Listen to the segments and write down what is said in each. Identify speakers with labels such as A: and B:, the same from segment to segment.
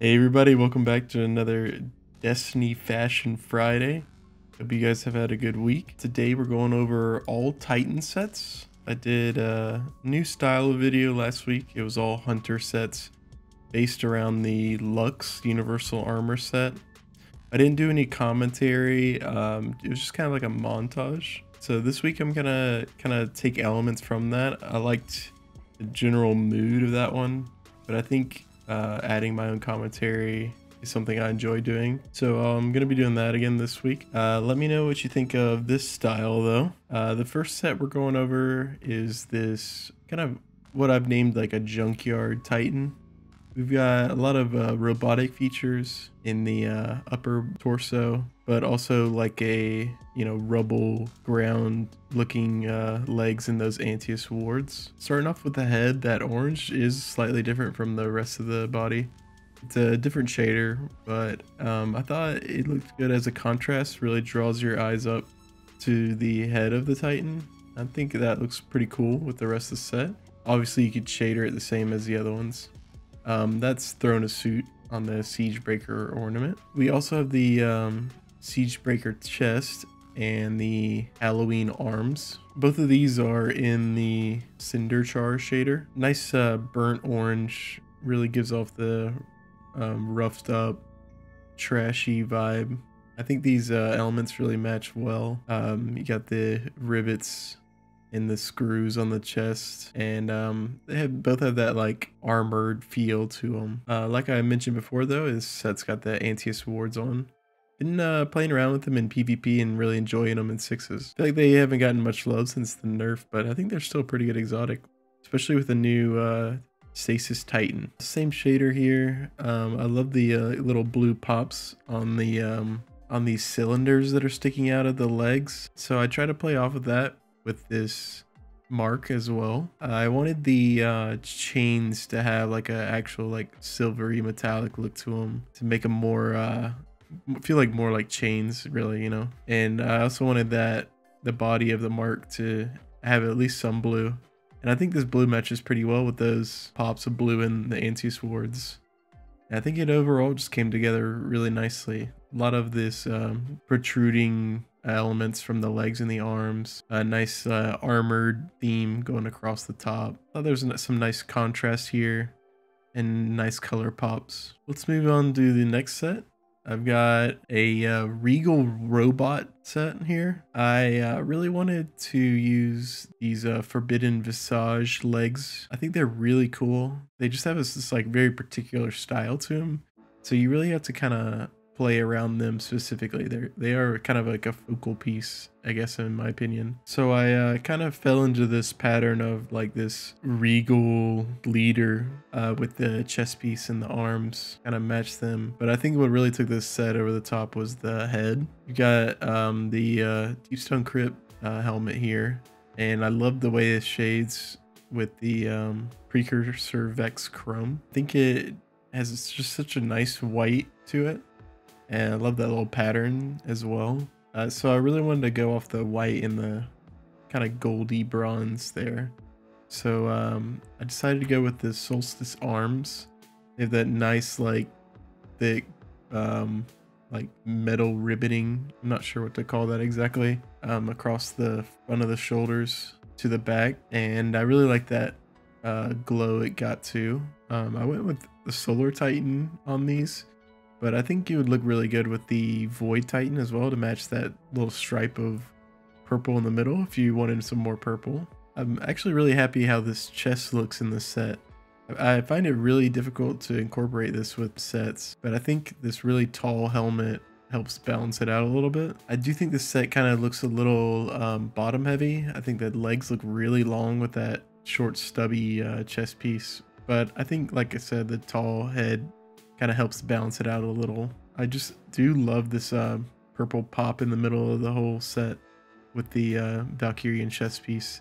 A: Hey everybody, welcome back to another Destiny Fashion Friday. Hope you guys have had a good week. Today we're going over all Titan sets. I did a new style video last week. It was all Hunter sets based around the Lux Universal Armor set. I didn't do any commentary. It was just kind of like a montage. So this week I'm gonna kind of take elements from that. I liked the general mood of that one, but I think adding my own commentary is something I enjoy doing. So I'm gonna be doing that again this week. Let me know what you think of this style though. The first set we're going over is this kind of what I've named like a junkyard Titan. We've got a lot of robotic features in the upper torso, but also like a, rubble ground looking legs in those Antaeus wards. Starting off with the head, that orange is slightly different from the rest of the body. It's a different shader, but I thought it looked good as a contrast, really draws your eyes up to the head of the Titan. I think that looks pretty cool with the rest of the set. Obviously you could shader it the same as the other ones. That's Throne of Suit on the Siegebreaker ornament. We also have the Siegebreaker chest and the Halloween arms. Both of these are in the Cinderchar shader. Nice burnt orange, really gives off the roughed up, trashy vibe. I think these elements really match well. You got the rivets and the screws on the chest, and they both have that like armored feel to them. Like I mentioned before though, this set's got the Antaeus wards on. Been playing around with them in PvP and really enjoying them in sixes. I feel like they haven't gotten much love since the nerf, but I think they're still pretty good exotic, especially with the new Stasis Titan. Same shader here. I love the little blue pops on these cylinders that are sticking out of the legs. So I try to play off of that with this mark as well. I wanted the chains to have like a actual like silvery metallic look to them to make them more feel like more like chains, really, and I also wanted that the body of the mark to have at least some blue, and I think this blue matches pretty well with those pops of blue in the Antaeus wards. And I think it overall just came together really nicely. A lot of this protruding elements from the legs and the arms, a nice armored theme going across the top. Thought there's some nice contrast here and nice color pops. Let's move on to the next set. I've got a Regal Robot set here. I really wanted to use these Forbidden Visage legs. I think they're really cool. They just have this like very particular style to them. So you really have to kind of play around them specifically. They are kind of like a focal piece, I guess, in my opinion. So I kind of fell into this pattern of like this regal leader with the chest piece and the arms, kind of match them. But I think what really took this set over the top was the head. You got the Deepstone Crypt helmet here, and I love the way it shades with the Precursor Vex Chrome. I think it has just such a nice white to it, and I love that little pattern as well. So I really wanted to go off the white and the kind of goldy bronze there. So I decided to go with the Solstice arms. They have that nice like thick like metal ribboning, I'm not sure what to call that exactly, across the front of the shoulders to the back, and I really like that glow it got too. I went with the Solar Titan on these, but I think it would look really good with the Void Titan as well to match that little stripe of purple in the middle if you wanted some more purple. I'm actually really happy how this chest looks in this set. I find it really difficult to incorporate this with sets, but I think this really tall helmet helps balance it out a little bit. I do think this set kind of looks a little bottom heavy. I think the legs look really long with that short stubby chest piece, but I think, like I said, the tall head kind of helps balance it out a little. I just do love this purple pop in the middle of the whole set with the Valkyrian chest piece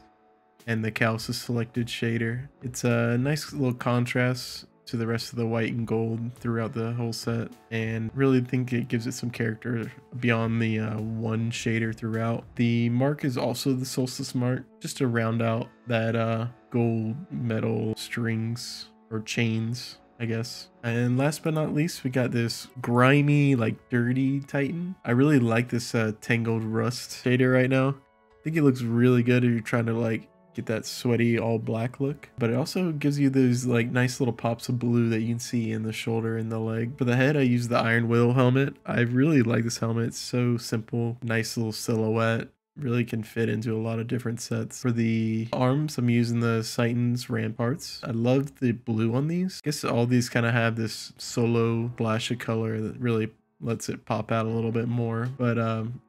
A: and the Calus selected shader. It's a nice little contrast to the rest of the white and gold throughout the whole set, and really think it gives it some character beyond the one shader throughout. The mark is also the Solstice mark, just to round out that gold metal strings or chains I guess. And last but not least, we got this grimy, like dirty Titan. I really like this tangled rust shader right now. I think it looks really good if you're trying to like get that sweaty all black look, but it also gives you those like nice little pops of blue that you can see in the shoulder and the leg. For the head, I use the Iron Will helmet. I really like this helmet. It's so simple, nice little silhouette. Really can fit into a lot of different sets. For the arms, I'm using the Citan's Ramparts. I love the blue on these. I guess all these kind of have this solo flash of color that really lets it pop out a little bit more. But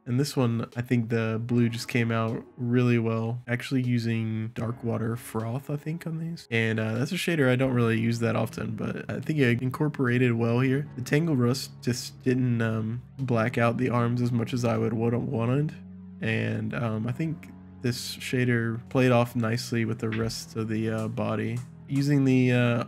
A: in this one, I think the blue just came out really well. Actually using Dark Water Froth, I think, on these. And that's a shader I don't really use that often, but I think it incorporated well here. The Tangled Rust just didn't black out the arms as much as I would have wanted. And I think this shader played off nicely with the rest of the body. Using the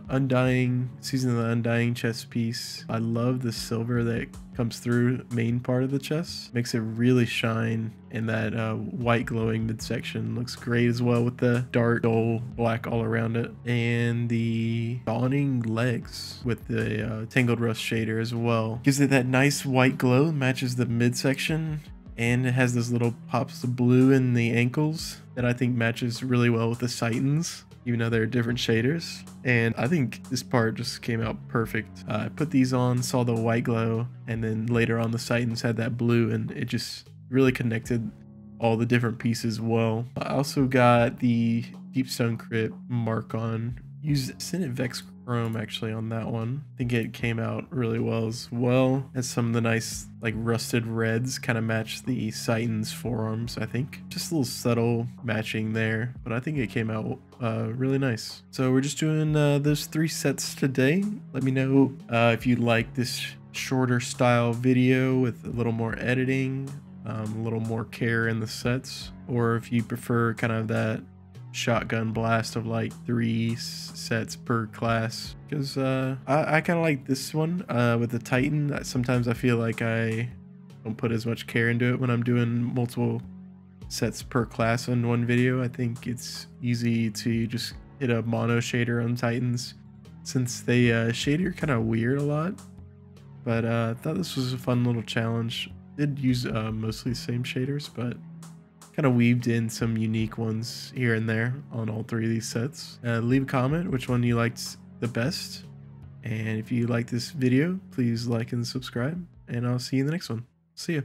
A: Season of the Undying chest piece, I love the silver that comes through main part of the chest. Makes it really shine, and that white glowing midsection looks great as well with the dark dull black all around it. And the dawning legs with the Tangled Rust shader as well. Gives it that nice white glow, matches the midsection. And it has those little pops of blue in the ankles that I think matches really well with the Citans, even though they're different shaders. And I think this part just came out perfect. I put these on, saw the white glow, and then later on the Citans had that blue, and it just really connected all the different pieces well. I also got the Deep Stone Crypt mark on. Used Senate Vex Chrome actually on that one. I think it came out really well as well. Has some of the nice like rusted reds kind of match the Citan's forearms, I think. Just a little subtle matching there, but I think it came out really nice. So we're just doing those 3 sets today. Let me know if you like this shorter style video with a little more editing, a little more care in the sets, or if you prefer kind of that shotgun blast of like 3 sets per class, because I kind of like this one with the Titan. Sometimes I feel like I don't put as much care into it when I'm doing multiple sets per class in one video. I think it's easy to just hit a mono shader on Titans since they shader kind of weird a lot, but I thought this was a fun little challenge. Did use mostly the same shaders, but kind of weaved in some unique ones here and there on all 3 of these sets. Leave a comment which one you liked the best. And if you like this video, please like and subscribe. And I'll see you in the next one. See ya.